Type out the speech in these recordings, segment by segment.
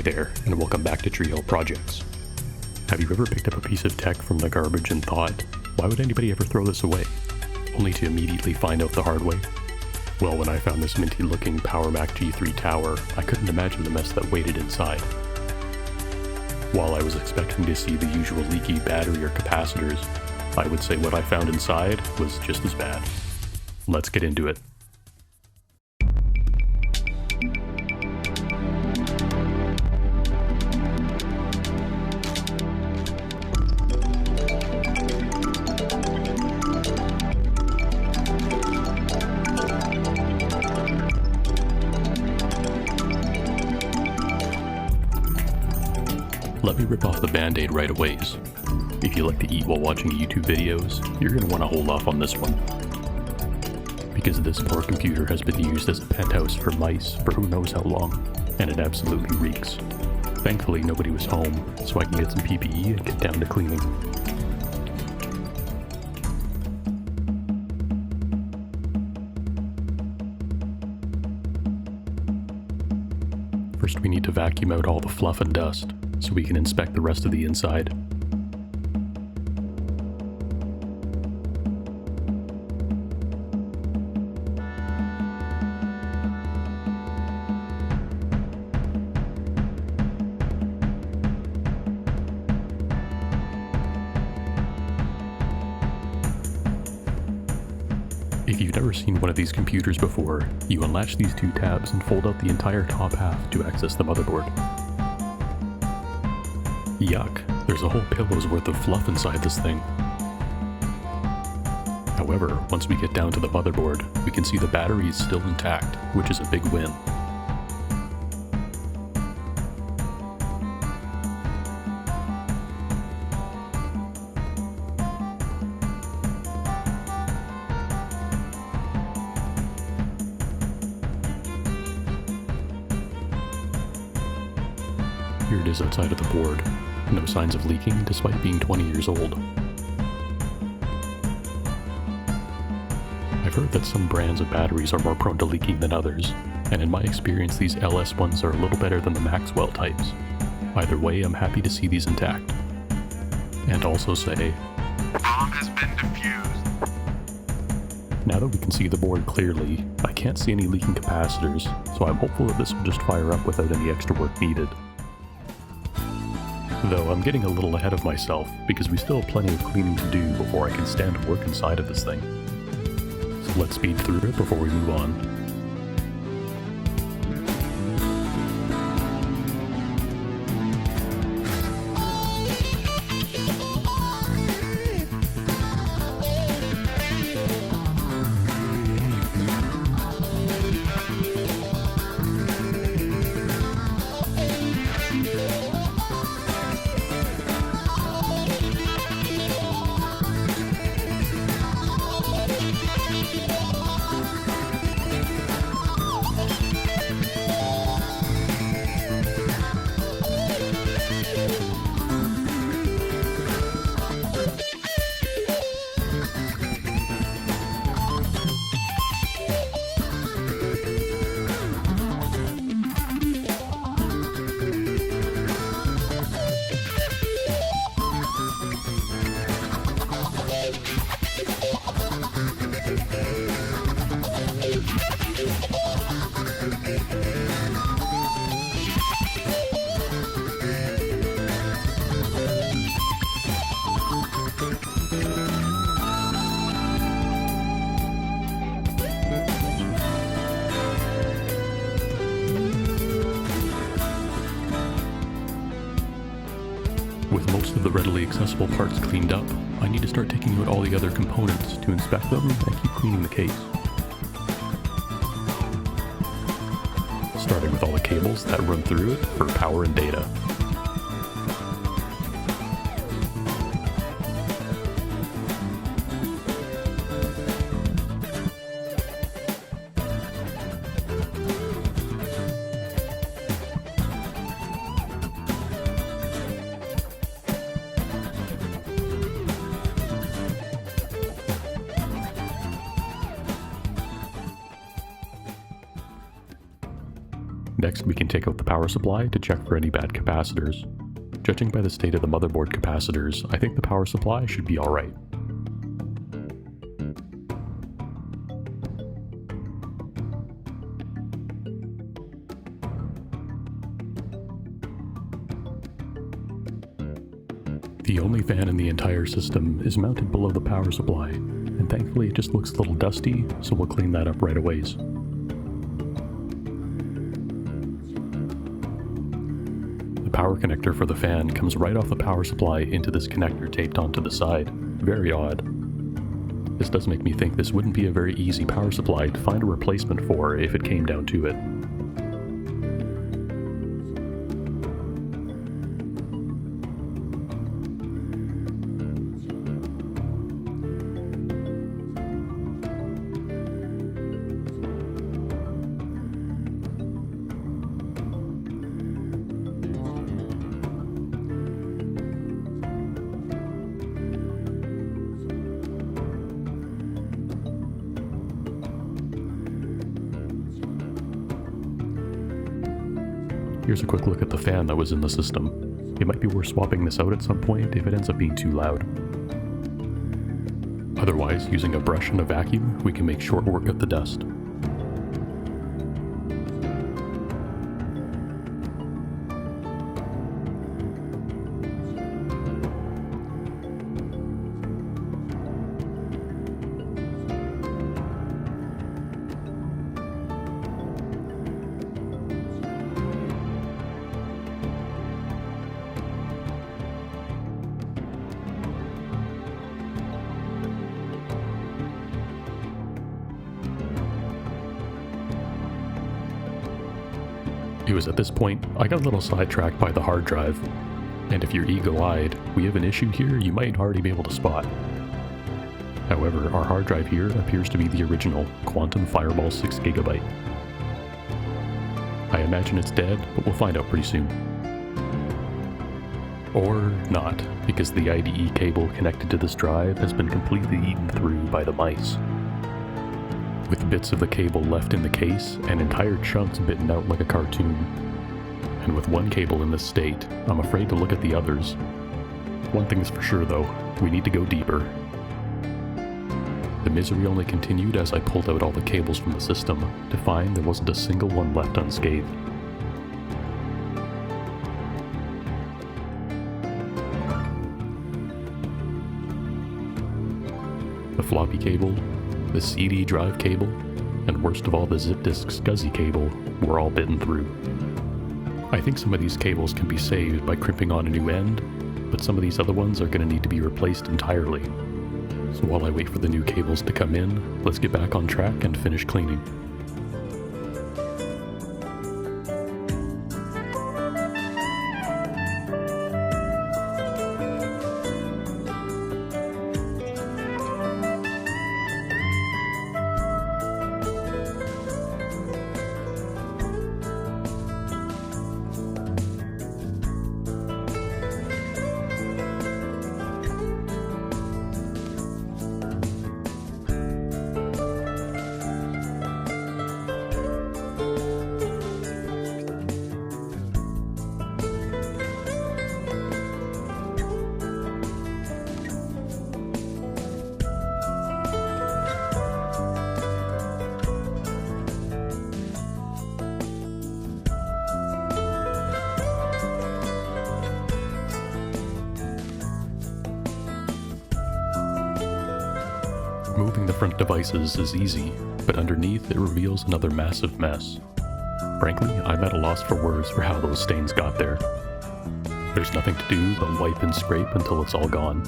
there, and welcome back to Trio Projects. Have you ever picked up a piece of tech from the garbage and thought, why would anybody ever throw this away? Only to immediately find out the hard way? Well, when I found this minty looking Powermac G3 tower, I couldn't imagine the mess that waited inside. While I was expecting to see the usual leaky battery or capacitors, I would say what I found inside was just as bad. Let's get into it. Let me rip off the band-aid right away. If you like to eat while watching YouTube videos, you're going to want to hold off on this one. Because this poor computer has been used as a penthouse for mice for who knows how long, and it absolutely reeks. Thankfully nobody was home, so I can get some PPE and get down to cleaning. First we need to vacuum out all the fluff and dust, so we can inspect the rest of the inside. If you've never seen one of these computers before, you unlatch these two tabs and fold out the entire top half to access the motherboard. Yuck, there's a whole pillow's worth of fluff inside this thing. However, once we get down to the motherboard, we can see the battery is still intact, which is a big win. Here it is outside of the board. No signs of leaking despite being 20 years old. I've heard that some brands of batteries are more prone to leaking than others, and in my experience these LS ones are a little better than the Maxwell types. Either way, I'm happy to see these intact. And also say, bomb has been defused. Now that we can see the board clearly, I can't see any leaking capacitors, so I'm hopeful that this will just fire up without any extra work needed. Though I'm getting a little ahead of myself, because we still have plenty of cleaning to do before I can stand to work inside of this thing. So let's speed through it before we move on. With most of the readily accessible parts cleaned up, I need to start taking out all the other components to inspect them and keep cleaning the case. Starting with all the cables that run through it for power and data. Next, we can take out the power supply to check for any bad capacitors. Judging by the state of the motherboard capacitors, I think the power supply should be alright. The only fan in the entire system is mounted below the power supply, and thankfully it just looks a little dusty, so we'll clean that up right away. The power connector for the fan comes right off the power supply into this connector taped onto the side. Very odd. This does make me think this wouldn't be a very easy power supply to find a replacement for if it came down to it. Here's a quick look at the fan that was in the system. It might be worth swapping this out at some point if it ends up being too loud. Otherwise, using a brush and a vacuum, we can make short work of the dust. It was at this point I got a little sidetracked by the hard drive, and if you're eagle-eyed, we have an issue here you might already be able to spot. However, our hard drive here appears to be the original Quantum Fireball 6GB. I imagine it's dead, but we'll find out pretty soon. Or not, because the IDE cable connected to this drive has been completely eaten through by the mice. With bits of the cable left in the case and entire chunks bitten out like a cartoon. And with one cable in this state, I'm afraid to look at the others. One thing's for sure though, we need to go deeper. The misery only continued as I pulled out all the cables from the system to find there wasn't a single one left unscathed. The floppy cable, the CD drive cable, and worst of all the zip disk SCSI cable were all bitten through. I think some of these cables can be saved by crimping on a new end, but some of these other ones are going to need to be replaced entirely. So while I wait for the new cables to come in, let's get back on track and finish cleaning. Removing the front devices is easy, but underneath it reveals another massive mess. Frankly, I'm at a loss for words for how those stains got there. There's nothing to do but wipe and scrape until it's all gone.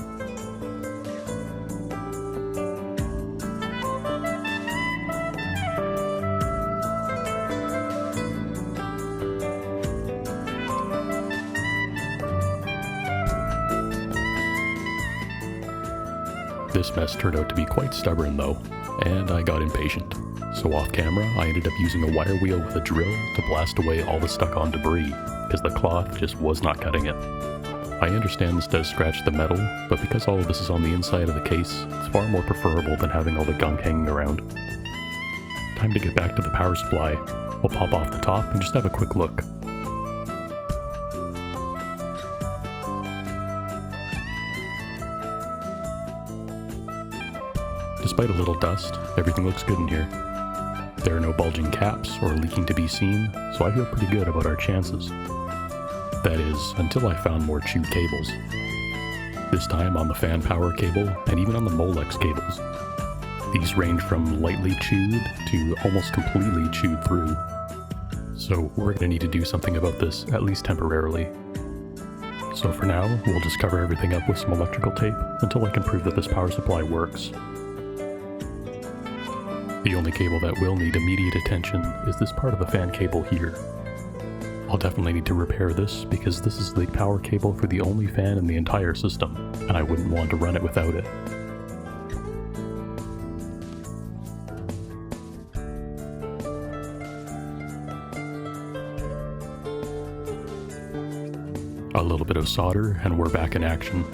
This mess turned out to be quite stubborn though, and I got impatient. So off camera, I ended up using a wire wheel with a drill to blast away all the stuck-on debris, because the cloth just was not cutting it. I understand this does scratch the metal, but because all of this is on the inside of the case, it's far more preferable than having all the gunk hanging around. Time to get back to the power supply. We'll pop off the top and just have a quick look. Despite a little dust, everything looks good in here. There are no bulging caps or leaking to be seen, so I feel pretty good about our chances. That is, until I found more chewed cables. This time on the fan power cable, and even on the Molex cables. These range from lightly chewed to almost completely chewed through. So we're going to need to do something about this, at least temporarily. So for now, we'll just cover everything up with some electrical tape until I can prove that this power supply works. The only cable that will need immediate attention is this part of the fan cable here. I'll definitely need to repair this because this is the power cable for the only fan in the entire system, and I wouldn't want to run it without it. A little bit of solder and we're back in action.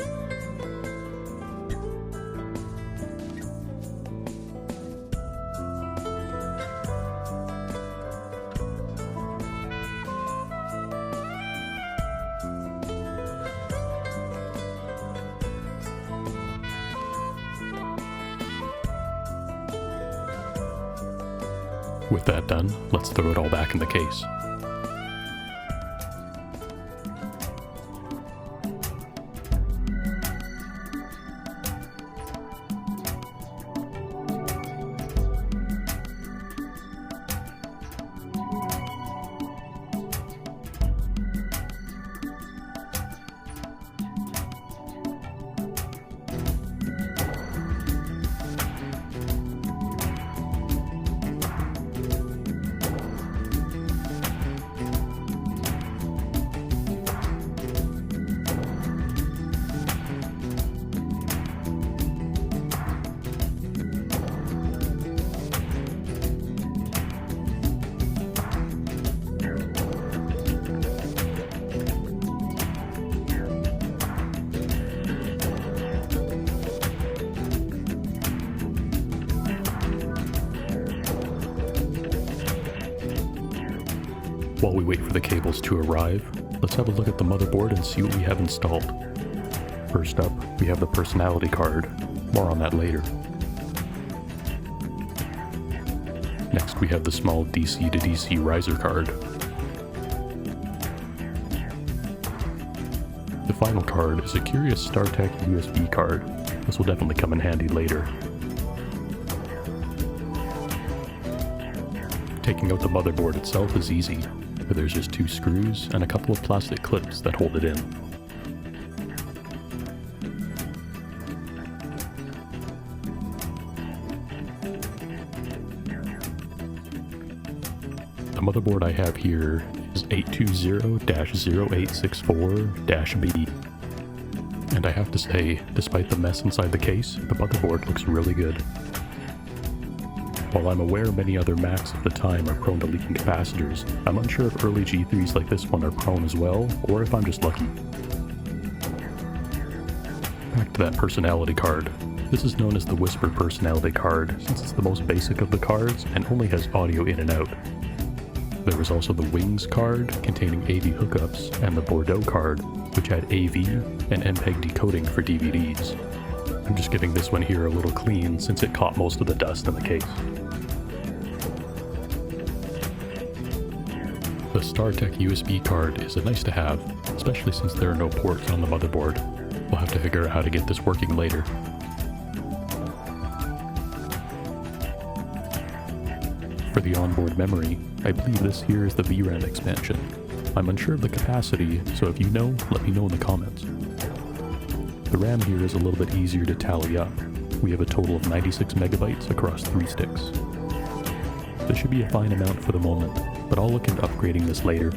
With that done, let's throw it all back in the case. While we wait for the cables to arrive, let's have a look at the motherboard and see what we have installed. First up, we have the personality card. More on that later. Next, we have the small DC to DC riser card. The final card is a curious StarTech USB card. This will definitely come in handy later. Taking out the motherboard itself is easy, but there's just 2 screws and a couple of plastic clips that hold it in. The motherboard I have here is 820-0864-B. And I have to say, despite the mess inside the case, the motherboard looks really good. While I'm aware many other Macs of the time are prone to leaking capacitors, I'm unsure if early G3s like this one are prone as well, or if I'm just lucky. Back to that personality card. This is known as the Whisper personality card, since it's the most basic of the cards and only has audio in and out. There was also the Wings card, containing AV hookups, and the Bordeaux card, which had AV and MPEG decoding for DVDs. I'm just giving this one here a little clean since it caught most of the dust in the case. The StarTech USB card is a nice to have, especially since there are no ports on the motherboard. We'll have to figure out how to get this working later. For the onboard memory, I believe this here is the VRAM expansion. I'm unsure of the capacity, so if you know, let me know in the comments. The RAM here is a little bit easier to tally up. We have a total of 96 megabytes across 3 sticks. This should be a fine amount for the moment, but I'll look into upgrading this later.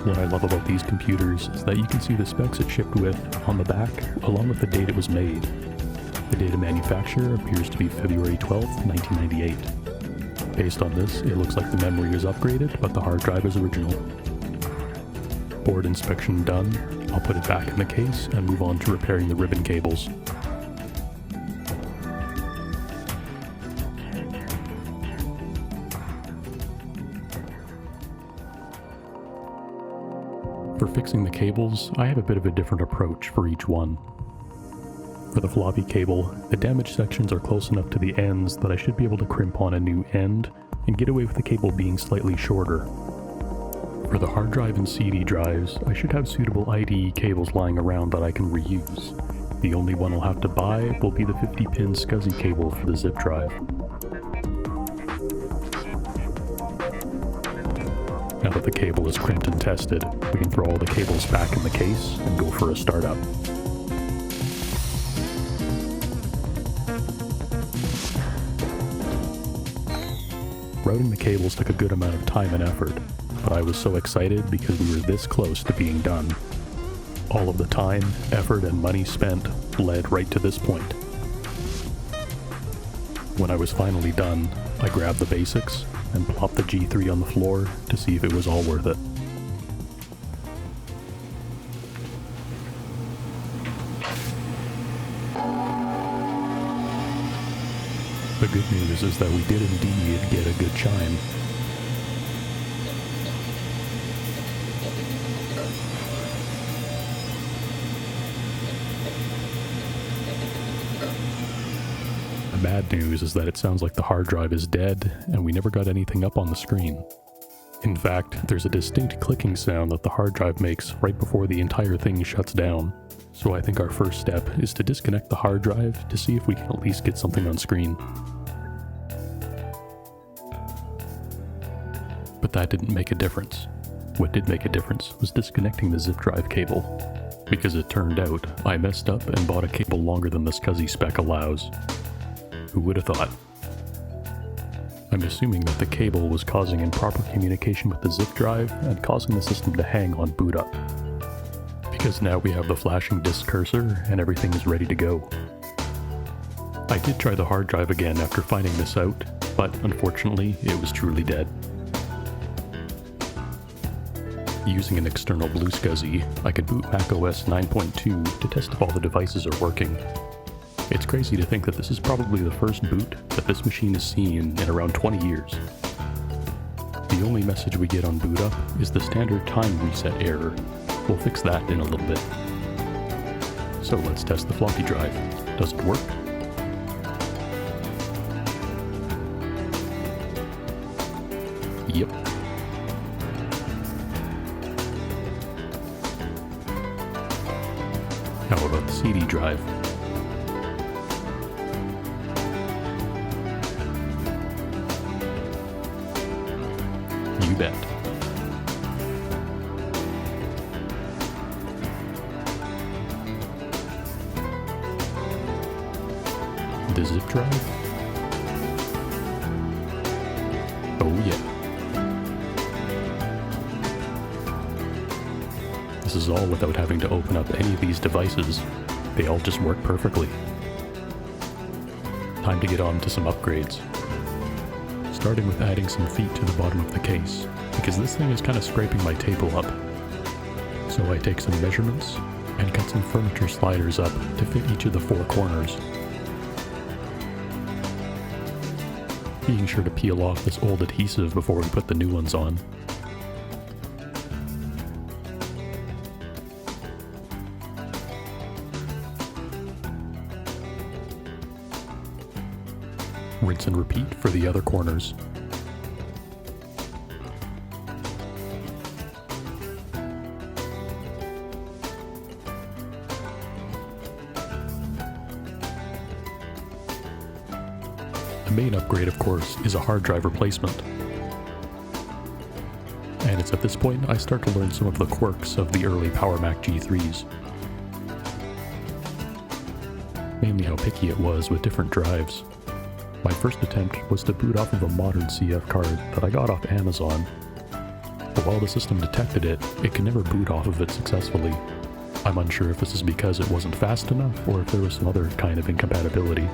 What I love about these computers is that you can see the specs it shipped with on the back, along with the date it was made. The date of manufacture appears to be February 12th, 1998. Based on this, it looks like the memory is upgraded, but the hard drive is original. Board inspection done, I'll put it back in the case and move on to repairing the ribbon cables. For fixing the cables, I have a bit of a different approach for each one. For the floppy cable, the damaged sections are close enough to the ends that I should be able to crimp on a new end and get away with the cable being slightly shorter. For the hard drive and CD drives, I should have suitable IDE cables lying around that I can reuse. The only one I'll have to buy will be the 50-pin SCSI cable for the zip drive. Now that the cable is crimped and tested, we can throw all the cables back in the case and go for a startup. Routing the cables took a good amount of time and effort, but I was so excited because we were this close to being done. All of the time, effort, and money spent led right to this point. When I was finally done, I grabbed the basics and plopped the G3 on the floor to see if it was all worth it. The good news is that we did indeed get a good chime. The bad news is that it sounds like the hard drive is dead, and we never got anything up on the screen. In fact, there's a distinct clicking sound that the hard drive makes right before the entire thing shuts down. So I think our first step is to disconnect the hard drive to see if we can at least get something on screen. But that didn't make a difference. What did make a difference was disconnecting the zip drive cable. Because it turned out, I messed up and bought a cable longer than the SCSI spec allows. Who would have thought? I'm assuming that the cable was causing improper communication with the zip drive and causing the system to hang on boot up. Because now we have the flashing disk cursor and everything is ready to go. I did try the hard drive again after finding this out, but unfortunately it was truly dead. Using an external Blue SCSI, I could boot macOS 9.2 to test if all the devices are working. It's crazy to think that this is probably the first boot that this machine has seen in around 20 years. The only message we get on boot up is the standard time reset error. We'll fix that in a little bit. So let's test the floppy drive. Does it work? Yep. How about the CD drive? You bet. The zip drive? Oh yeah. This is all without having to open up any of these devices. They all just work perfectly. Time to get on to some upgrades. Starting with adding some feet to the bottom of the case, because this thing is kind of scraping my table up. So I take some measurements and cut some furniture sliders up to fit each of the four corners. Being sure to peel off this old adhesive before we put the new ones on. Rinse and repeat for the other corners. The main upgrade, of course, is a hard drive replacement. And it's at this point I start to learn some of the quirks of the early Powermac G3s. Mainly how picky it was with different drives. My first attempt was to boot off of a modern CF card that I got off Amazon, but while the system detected it, it could never boot off of it successfully. I'm unsure if this is because it wasn't fast enough or if there was some other kind of incompatibility.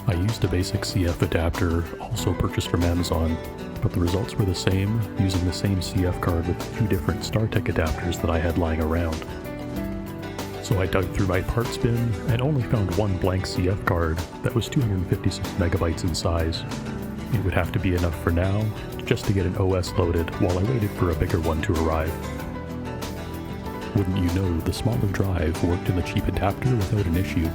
I used a basic CF adapter, also purchased from Amazon, but the results were the same, using the same CF card with two different StarTech adapters that I had lying around. So I dug through my parts bin and only found one blank CF card that was 256 megabytes in size. It would have to be enough for now, just to get an OS loaded while I waited for a bigger one to arrive. Wouldn't you know, the smaller drive worked in the cheap adapter without an issue.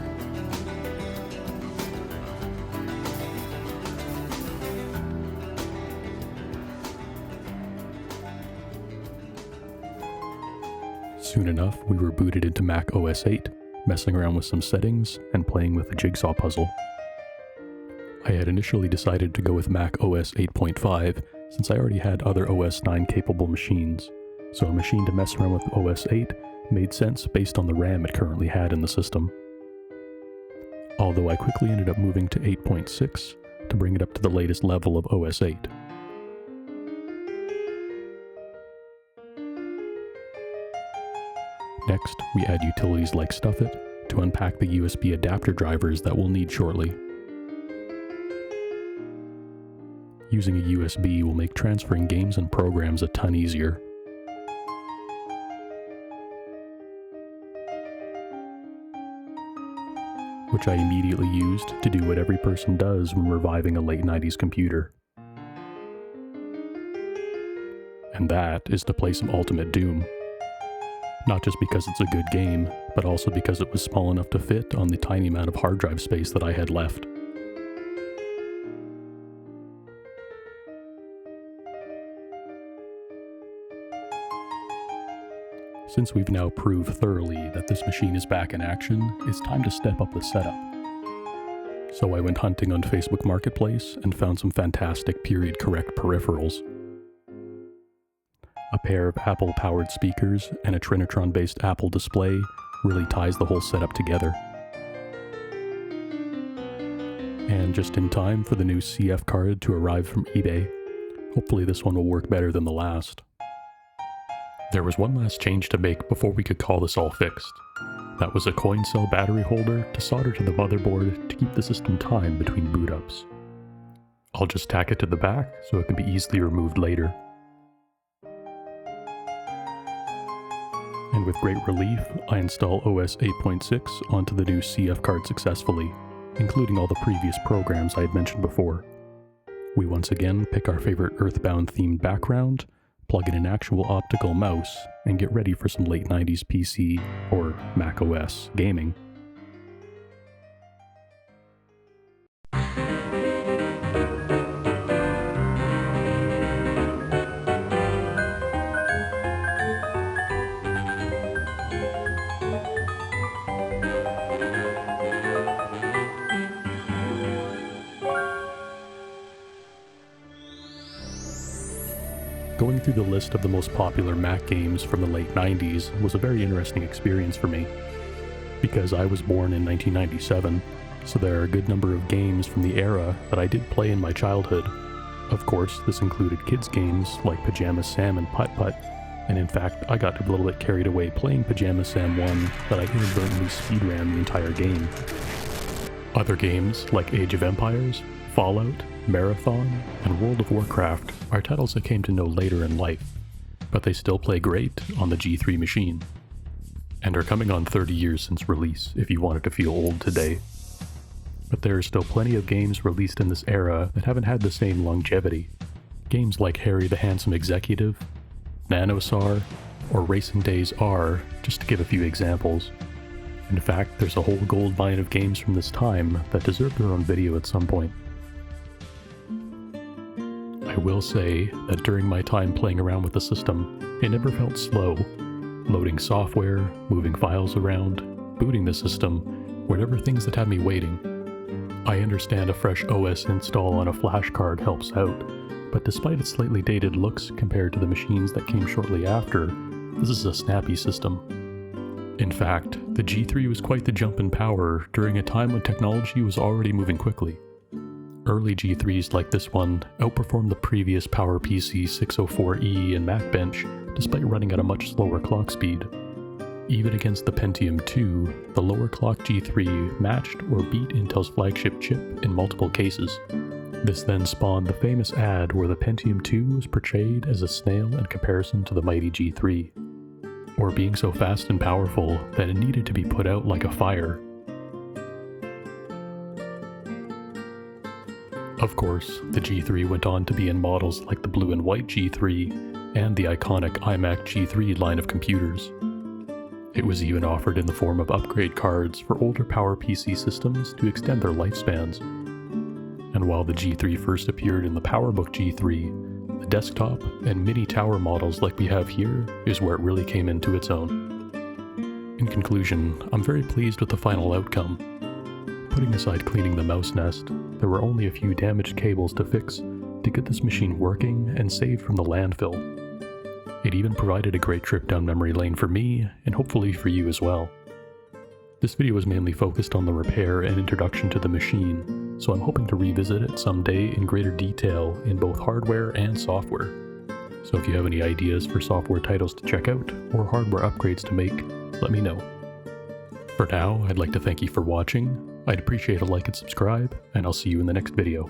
Soon enough, we were booted into Mac OS 8, messing around with some settings and playing with the jigsaw puzzle. I had initially decided to go with Mac OS 8.5 since I already had other OS 9 capable machines, so a machine to mess around with OS 8 made sense based on the RAM it currently had in the system. Although I quickly ended up moving to 8.6 to bring it up to the latest level of OS 8. Next, we add utilities like Stuffit to unpack the USB adapter drivers that we'll need shortly. Using a USB will make transferring games and programs a ton easier. Which I immediately used to do what every person does when reviving a late 90s computer. And that is to play some Ultimate Doom. Not just because it's a good game, but also because it was small enough to fit on the tiny amount of hard drive space that I had left. Since we've now proved thoroughly that this machine is back in action, it's time to step up the setup. So I went hunting on Facebook Marketplace and found some fantastic period-correct peripherals. A pair of Apple-powered speakers and a Trinitron-based Apple display really ties the whole setup together. And just in time for the new CF card to arrive from eBay. Hopefully this one will work better than the last. There was one last change to make before we could call this all fixed. That was a coin cell battery holder to solder to the motherboard to keep the system timed between boot ups. I'll just tack it to the back so it can be easily removed later. And with great relief, I install OS 8.6 onto the new CF card successfully, including all the previous programs I had mentioned before. We once again pick our favorite Earthbound themed background, plug in an actual optical mouse, and get ready for some late 90s PC or Mac OS gaming. Going through the list of the most popular Mac games from the late 90s was a very interesting experience for me. Because I was born in 1997, so there are a good number of games from the era that I did play in my childhood. Of course, this included kids games like Pajama Sam and Putt Putt, and in fact, I got a little bit carried away playing Pajama Sam 1 that I inadvertently speedran the entire game. Other games like Age of Empires, Fallout, Marathon, and World of Warcraft are titles I came to know later in life, but they still play great on the G3 machine, and are coming on 30 years since release if you wanted to feel old today. But there are still plenty of games released in this era that haven't had the same longevity. Games like Harry the Handsome Executive, Nanosar, or Racing Days R, just to give a few examples. In fact, there's a whole gold mine of games from this time that deserve their own video at some point. I will say that during my time playing around with the system, it never felt slow. Loading software, moving files around, booting the system were never things that had me waiting. I understand a fresh OS install on a flash card helps out, but despite its slightly dated looks compared to the machines that came shortly after, this is a snappy system. In fact, the G3 was quite the jump in power during a time when technology was already moving quickly. Early G3s like this one outperformed the previous PowerPC 604E and Macbench despite running at a much slower clock speed. Even against the Pentium 2, the lower clock G3 matched or beat Intel's flagship chip in multiple cases. This then spawned the famous ad where the Pentium 2 was portrayed as a snail in comparison to the mighty G3, or being so fast and powerful that it needed to be put out like a fire. Of course, the G3 went on to be in models like the blue and white G3 and the iconic iMac G3 line of computers. It was even offered in the form of upgrade cards for older PowerPC systems to extend their lifespans. And while the G3 first appeared in the Powerbook G3, the desktop and mini tower models like we have here is where it really came into its own. In conclusion, I'm very pleased with the final outcome. Putting aside cleaning the mouse nest, there were only a few damaged cables to fix to get this machine working and saved from the landfill. It even provided a great trip down memory lane for me, and hopefully for you as well. This video was mainly focused on the repair and introduction to the machine, so I'm hoping to revisit it someday in greater detail in both hardware and software. So if you have any ideas for software titles to check out, or hardware upgrades to make, let me know. For now, I'd like to thank you for watching. I'd appreciate a like and subscribe, and I'll see you in the next video.